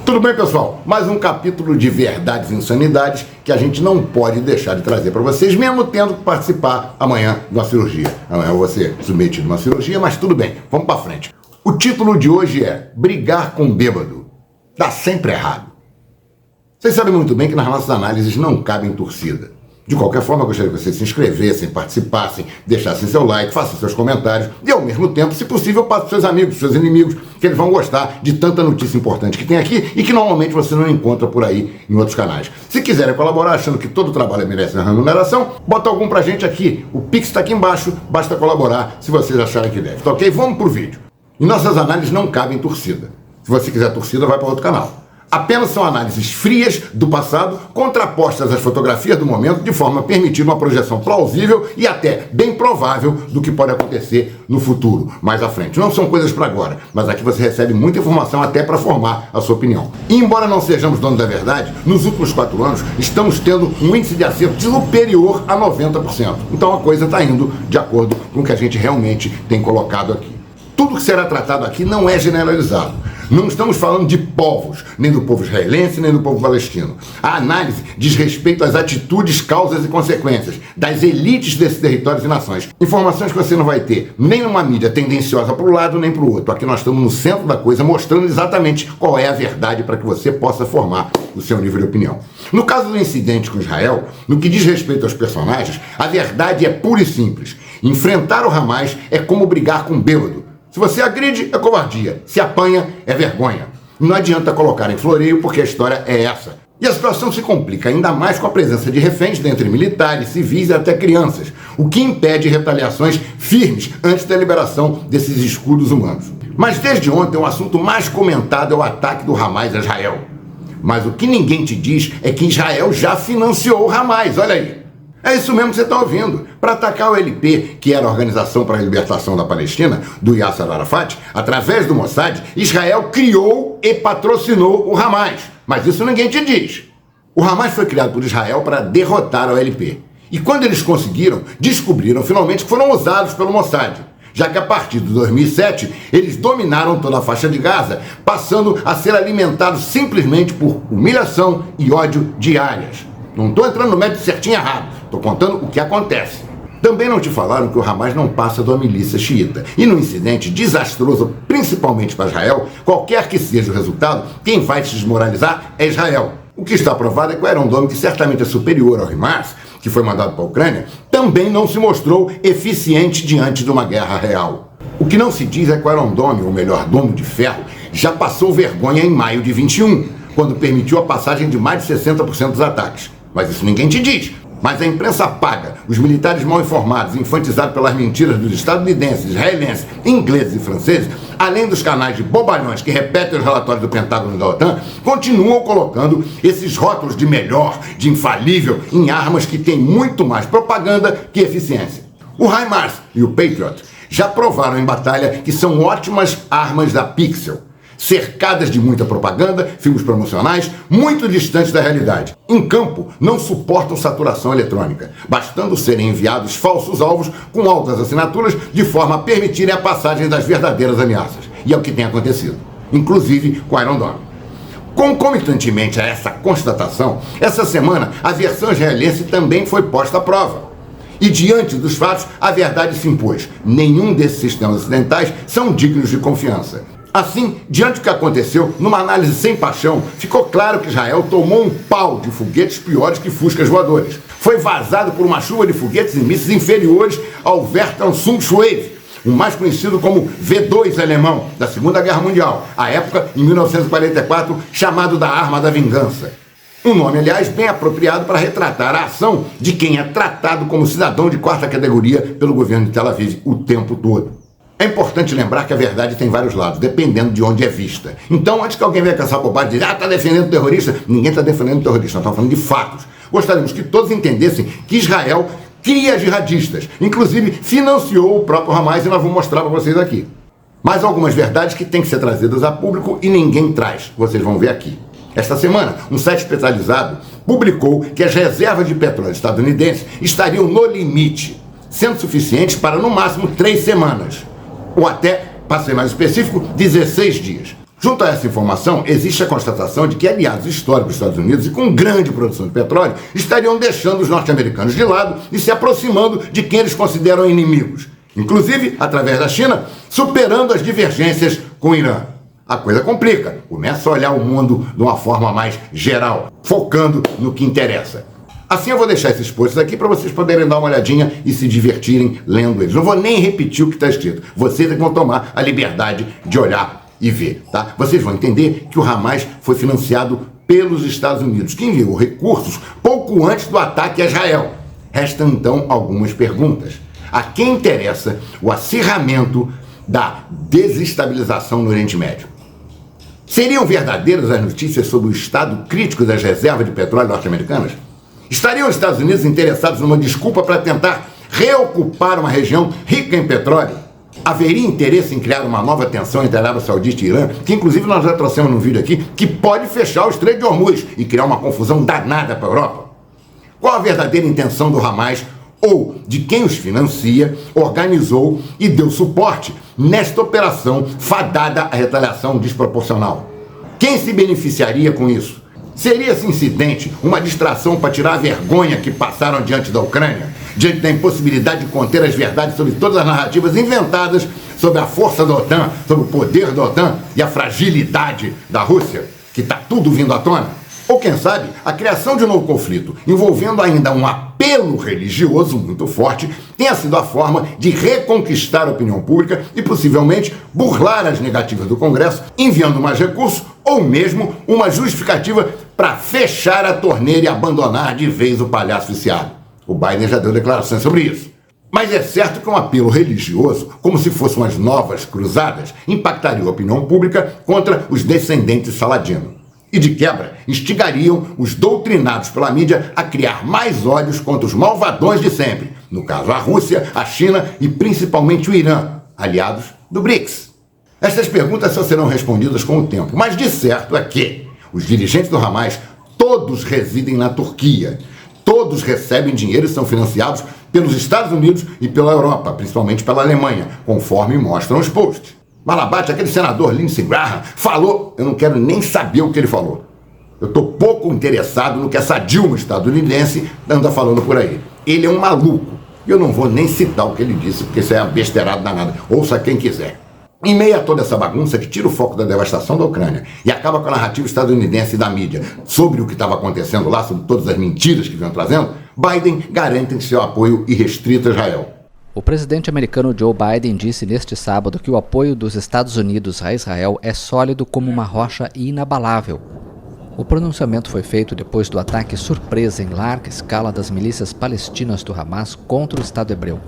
Tudo bem, pessoal? Mais um capítulo de verdades e insanidades que a gente não pode deixar de trazer para vocês, mesmo tendo que participar amanhã de uma cirurgia. Amanhã eu vou ser submetido a uma cirurgia, mas tudo bem, vamos para frente. O título de hoje é Brigar com bêbado dá sempre errado. Vocês sabem muito bem que nas nossas análises não cabem torcida. De qualquer forma, eu gostaria que vocês se inscrevessem, participassem, deixassem seu like, façam seus comentários e, ao mesmo tempo, se possível, passe para seus amigos, seus inimigos, que eles vão gostar de tanta notícia importante que tem aqui e que normalmente você não encontra por aí em outros canais. Se quiserem colaborar achando que todo trabalho merece uma remuneração, bota algum pra gente aqui. O Pix está aqui embaixo, basta colaborar se vocês acharem que deve. Tá ok? Vamos pro vídeo. Em nossas análises não cabem torcida. Se você quiser torcida, vai para outro canal. Apenas são análises frias do passado, contrapostas às fotografias do momento, de forma a permitir uma projeção plausível e até bem provável do que pode acontecer no futuro, mais à frente. Não são coisas para agora, mas aqui você recebe muita informação até para formar a sua opinião. E embora não sejamos donos da verdade, nos últimos 4 anos estamos tendo um índice de acerto superior a 90%. Então a coisa está indo de acordo com o que a gente realmente tem colocado aqui. Tudo que será tratado aqui não é generalizado. Não estamos falando de povos, nem do povo israelense, nem do povo palestino. A análise diz respeito às atitudes, causas e consequências das elites desses territórios e nações. Informações que você não vai ter nem numa mídia tendenciosa para um lado nem para o outro. Aqui nós estamos no centro da coisa, mostrando exatamente qual é a verdade para que você possa formar o seu nível de opinião. No caso do incidente com Israel, no que diz respeito aos personagens, a verdade é pura e simples. Enfrentar o Hamas é como brigar com um bêbado. Se você agride, é covardia. Se apanha, é vergonha. Não adianta colocar em floreio, porque a história é essa. E a situação se complica ainda mais com a presença de reféns dentre militares, civis e até crianças, o que impede retaliações firmes antes da liberação desses escudos humanos. Mas desde ontem, o assunto mais comentado é o ataque do Hamas a Israel. Mas o que ninguém te diz é que Israel já financiou o Hamas, olha aí. É isso mesmo que você está ouvindo. Para atacar o LP, que era a Organização para a Libertação da Palestina, do Yasser Arafat, através do Mossad, Israel criou e patrocinou o Hamas. Mas isso ninguém te diz. O Hamas foi criado por Israel para derrotar o LP. E quando eles conseguiram, descobriram finalmente que foram usados pelo Mossad. Já que a partir de 2007, eles dominaram toda a faixa de Gaza, passando a ser alimentados simplesmente por humilhação e ódio diárias. Não estou entrando no mérito certinho e errado, estou contando o que acontece. Também não te falaram que o Hamas não passa de uma milícia xiita. E no incidente desastroso, principalmente para Israel, qualquer que seja o resultado, quem vai se desmoralizar é Israel. O que está provado é que o Iron Dome, que certamente é superior ao Hamas, que foi mandado para a Ucrânia, também não se mostrou eficiente diante de uma guerra real. O que não se diz é que o Iron Dome, ou melhor, Domo de Ferro, já passou vergonha em maio de 21, quando permitiu a passagem de mais de 60% dos ataques. Mas isso ninguém te diz. Mas a imprensa paga, os militares mal informados, infantizados pelas mentiras dos estadunidenses, israelenses, ingleses e franceses, além dos canais de bobalhões que repetem os relatórios do Pentágono e da OTAN, continuam colocando esses rótulos de melhor, de infalível, em armas que têm muito mais propaganda que eficiência. O HIMARS e o Patriot já provaram em batalha que são ótimas armas da Pixel, cercadas de muita propaganda, filmes promocionais, muito distantes da realidade. Em campo, não suportam saturação eletrônica, bastando serem enviados falsos alvos com altas assinaturas de forma a permitirem a passagem das verdadeiras ameaças. E é o que tem acontecido, inclusive com Iron Dome. Concomitantemente a essa constatação, essa semana a versão israelense também foi posta à prova. E diante dos fatos, a verdade se impôs. Nenhum desses sistemas ocidentais são dignos de confiança. Assim, diante do que aconteceu, numa análise sem paixão, ficou claro que Israel tomou um pau de foguetes piores que fuscas voadores. Foi vazado por uma chuva de foguetes e mísseis inferiores ao Verteidigungswaffe, o mais conhecido como V2 alemão, da Segunda Guerra Mundial, à época, em 1944, chamado da Arma da Vingança. Um nome, aliás, bem apropriado para retratar a ação de quem é tratado como cidadão de 4ª categoria pelo governo de Tel Aviv o tempo todo. É importante lembrar que a verdade tem vários lados, dependendo de onde é vista. Então, antes que alguém venha com essa bobagem e dizer, está defendendo o terrorista, ninguém está defendendo o terrorista, nós estamos falando de fatos. Gostaríamos que todos entendessem que Israel cria jihadistas, inclusive financiou o próprio Hamas, e nós vamos mostrar para vocês aqui. Mas algumas verdades que têm que ser trazidas a público e ninguém traz, vocês vão ver aqui. Esta semana, um site especializado publicou que as reservas de petróleo estadunidenses estariam no limite, sendo suficientes para no máximo 3 semanas. Ou até, para ser mais específico, 16 dias. Junto a essa informação, existe a constatação de que aliados históricos dos Estados Unidos e com grande produção de petróleo estariam deixando os norte-americanos de lado e se aproximando de quem eles consideram inimigos, inclusive através da China, superando as divergências com o Irã. A coisa complica, começa a olhar o mundo de uma forma mais geral, focando no que interessa. Assim eu vou deixar esses posts aqui para vocês poderem dar uma olhadinha e se divertirem lendo eles. Não vou nem repetir o que está escrito, vocês vão tomar a liberdade de olhar e ver, tá? Vocês vão entender que o Hamas foi financiado pelos Estados Unidos, que enviou recursos pouco antes do ataque a Israel. Restam então algumas perguntas. A quem interessa o acirramento da desestabilização no Oriente Médio? Seriam verdadeiras as notícias sobre o estado crítico das reservas de petróleo norte-americanas? Estariam os Estados Unidos interessados numa desculpa para tentar reocupar uma região rica em petróleo? Haveria interesse em criar uma nova tensão entre a Arábia Saudita e Irã, que inclusive nós já trouxemos num vídeo aqui, que pode fechar o Estreito de Hormuz e criar uma confusão danada para a Europa? Qual a verdadeira intenção do Hamas ou de quem os financia, organizou e deu suporte nesta operação fadada à retaliação desproporcional? Quem se beneficiaria com isso? Seria esse incidente uma distração para tirar a vergonha que passaram diante da Ucrânia, diante da impossibilidade de conter as verdades sobre todas as narrativas inventadas sobre a força da OTAN, sobre o poder da OTAN e a fragilidade da Rússia, que está tudo vindo à tona? Ou quem sabe, a criação de um novo conflito, envolvendo ainda um apelo religioso muito forte, tenha sido a forma de reconquistar a opinião pública e possivelmente burlar as negativas do Congresso, enviando mais recursos ou mesmo uma justificativa para fechar a torneira e abandonar de vez o palhaço viciado. O Biden já deu declarações sobre isso. Mas é certo que um apelo religioso, como se fossem umas novas cruzadas, impactaria a opinião pública contra os descendentes Saladino. E de quebra, instigariam os doutrinados pela mídia a criar mais ódios contra os malvadões de sempre, no caso a Rússia, a China e principalmente o Irã, aliados do BRICS. Estas perguntas só serão respondidas com o tempo, mas de certo é que os dirigentes do Hamas todos residem na Turquia, todos recebem dinheiro e são financiados pelos Estados Unidos e pela Europa, principalmente pela Alemanha, conforme mostram os posts. Malabate, aquele senador Lindsey Graham, falou, eu não quero nem saber o que ele falou. Eu estou pouco interessado no que essa Dilma estadunidense anda falando por aí. Ele é um maluco. E eu não vou nem citar o que ele disse, porque isso é uma besteirada danada. Ouça quem quiser. Em meio a toda essa bagunça que tira o foco da devastação da Ucrânia e acaba com a narrativa estadunidense e da mídia sobre o que estava acontecendo lá, sobre todas as mentiras que vinham trazendo, Biden garante seu apoio irrestrito a Israel. O presidente americano Joe Biden disse neste sábado que o apoio dos Estados Unidos a Israel é sólido como uma rocha inabalável. O pronunciamento foi feito depois do ataque surpresa em larga escala das milícias palestinas do Hamas contra o Estado hebreu.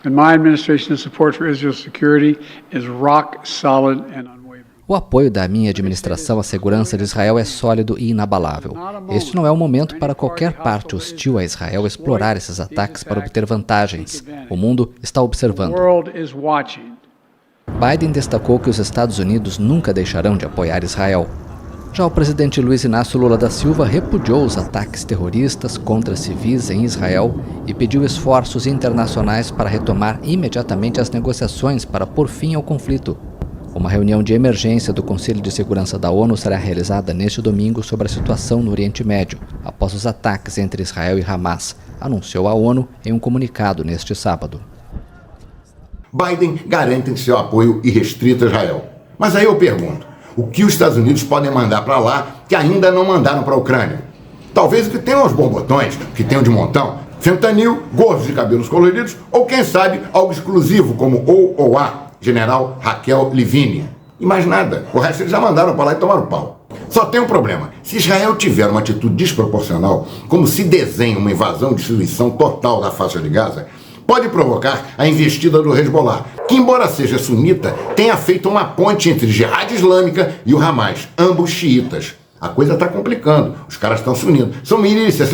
My administration's support for Israel's security is rock solid and unwavering. O apoio da minha administração à segurança de Israel é sólido e inabalável. Este não é o momento para qualquer parte hostil a Israel explorar esses ataques para obter vantagens. O mundo está observando. Biden destacou que os Estados Unidos nunca deixarão de apoiar Israel. Já o presidente Luiz Inácio Lula da Silva repudiou os ataques terroristas contra civis em Israel e pediu esforços internacionais para retomar imediatamente as negociações para pôr fim ao conflito. Uma reunião de emergência do Conselho de Segurança da ONU será realizada neste domingo sobre a situação no Oriente Médio, após os ataques entre Israel e Hamas, anunciou a ONU em um comunicado neste sábado. Biden garante seu apoio irrestrito a Israel. Mas aí eu pergunto, o que os Estados Unidos podem mandar para lá que ainda não mandaram para a Ucrânia? Talvez o que tenham os bombotões, que tenham de montão, fentanil, gorros de cabelos coloridos, ou quem sabe algo exclusivo como OOA, General Raquel Levine. E mais nada, o resto eles já mandaram para lá e tomaram pau. Só tem um problema, se Israel tiver uma atitude desproporcional, como se desenha uma invasão e destruição total da faixa de Gaza, pode provocar a investida do Hezbollah, que embora seja sunita, tenha feito uma ponte entre Jihad Islâmica e o Hamas, ambos xiitas. A coisa está complicando, os caras estão se unindo, são milícias,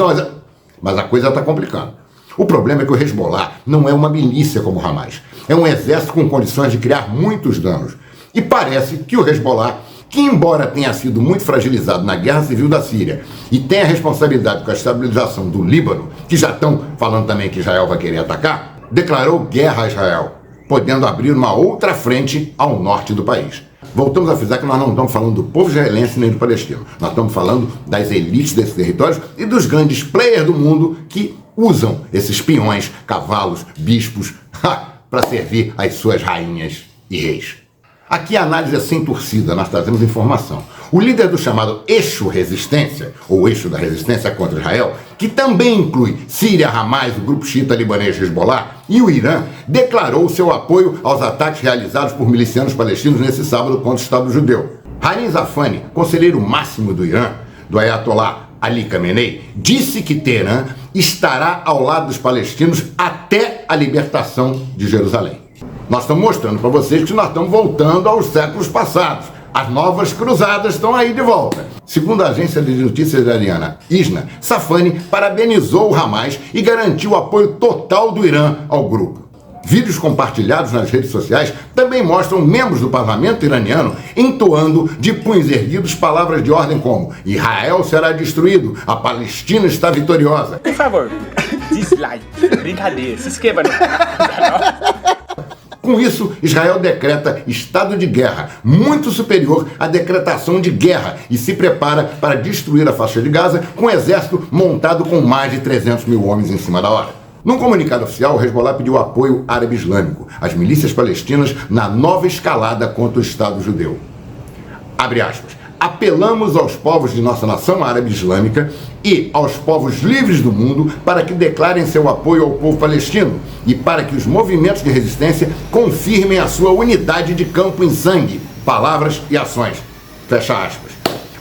mas a coisa está complicando. O problema é que o Hezbollah não é uma milícia como o Hamas, é um exército com condições de criar muitos danos. E parece que o Hezbollah, que embora tenha sido muito fragilizado na guerra civil da Síria e tenha responsabilidade com a estabilização do Líbano, que já estão falando também que Israel vai querer atacar, declarou guerra a Israel, podendo abrir uma outra frente ao norte do país. Voltamos a frisar que nós não estamos falando do povo israelense nem do palestino. Nós estamos falando das elites desses territórios e dos grandes players do mundo que usam esses peões, cavalos, bispos, para servir as suas rainhas e reis. Aqui a análise é sem torcida, nós trazemos informação. O líder do chamado Eixo Resistência, ou Eixo da Resistência contra Israel, que também inclui Síria, Hamas, o grupo xiita libanês Hezbollah e o Irã, declarou seu apoio aos ataques realizados por milicianos palestinos nesse sábado contra o Estado judeu. Harim Zafani, conselheiro máximo do Irã, do Ayatollah Ali Khamenei, disse que Teherã estará ao lado dos palestinos até a libertação de Jerusalém. Nós estamos mostrando para vocês que nós estamos voltando aos séculos passados. As novas cruzadas estão aí de volta. Segundo a agência de notícias iraniana ISNA, Zafani parabenizou o Hamas e garantiu o apoio total do Irã ao grupo. Vídeos compartilhados nas redes sociais também mostram membros do parlamento iraniano entoando de punhos erguidos palavras de ordem como: Israel será destruído, a Palestina está vitoriosa. Por favor, dislike, brincadeira, se inscreva no canal. Com isso, Israel decreta estado de guerra, muito superior à decretação de guerra, e se prepara para destruir a faixa de Gaza com um exército montado com mais de 300 mil homens em cima da hora. Num comunicado oficial, o Hezbollah pediu apoio árabe islâmico às milícias palestinas na nova escalada contra o Estado judeu. Abre aspas. Apelamos aos povos de nossa nação árabe islâmica e aos povos livres do mundo para que declarem seu apoio ao povo palestino e para que os movimentos de resistência confirmem a sua unidade de campo em sangue, palavras e ações. Fecha aspas.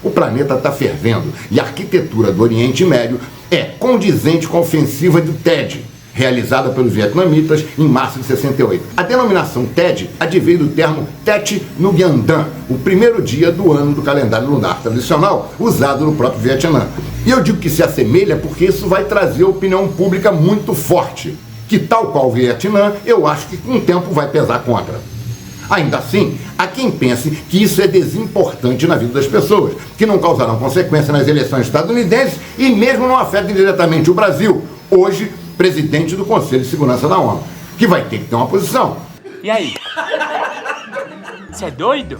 O planeta está fervendo e a arquitetura do Oriente Médio é condizente com a ofensiva do TED, realizada pelos vietnamitas em março de 68. A denominação TED adveio do termo Tet Nguyen Dan, o primeiro dia do ano do calendário lunar tradicional, usado no próprio Vietnã. E eu digo que se assemelha porque isso vai trazer opinião pública muito forte, que tal qual o Vietnã, eu acho que com o tempo vai pesar contra. Ainda assim, há quem pense que isso é desimportante na vida das pessoas, que não causarão consequência nas eleições estadunidenses e mesmo não afetem diretamente o Brasil, hoje presidente do Conselho de Segurança da ONU, que vai ter que ter uma posição. E aí? Você é doido?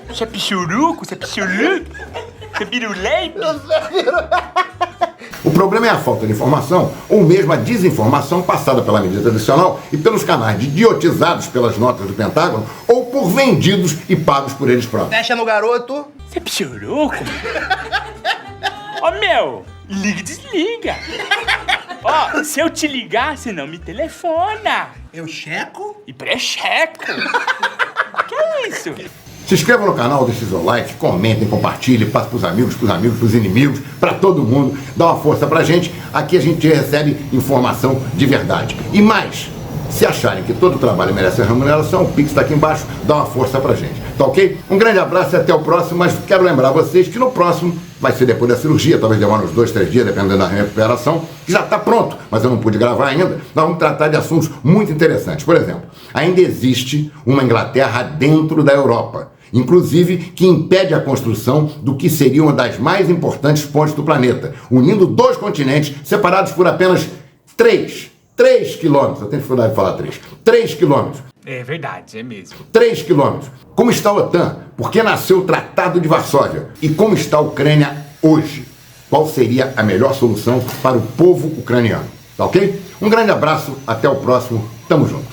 Você é pichuruco? Você é pichuruco? Você é biruleibe? O problema é a falta de informação, ou mesmo a desinformação passada pela mídia tradicional e pelos canais idiotizados pelas notas do Pentágono, ou por vendidos e pagos por eles próprios. Fecha no garoto. Você é pichuruco? Ó, meu, liga e desliga. Ó, se eu te ligar, você não me telefona. Eu checo? E pré-checo. Que é isso? Se inscreva no canal, deixe seu like, comentem, compartilhem, passe pros amigos, pros inimigos, para todo mundo. Dá uma força pra gente. Aqui a gente recebe informação de verdade. E mais, se acharem que todo trabalho merece remuneração, o Pix está aqui embaixo, dá uma força pra gente. Tá ok? Um grande abraço e até o próximo, mas quero lembrar vocês que no próximo vai ser depois da cirurgia, talvez demore uns 2, 3 dias, dependendo da recuperação, que já está pronto, mas eu não pude gravar ainda. Nós vamos tratar de assuntos muito interessantes. Por exemplo, ainda existe uma Inglaterra dentro da Europa, inclusive que impede a construção do que seria uma das mais importantes pontes do planeta, unindo 2 continentes separados por apenas 3 quilômetros. Eu tenho dificuldade de falar 3 quilômetros. É verdade, é mesmo. 3 quilômetros. Como está a OTAN? Por que nasceu o Tratado de Varsóvia? E como está a Ucrânia hoje? Qual seria a melhor solução para o povo ucraniano? Tá ok? Um grande abraço, até o próximo. Tamo junto.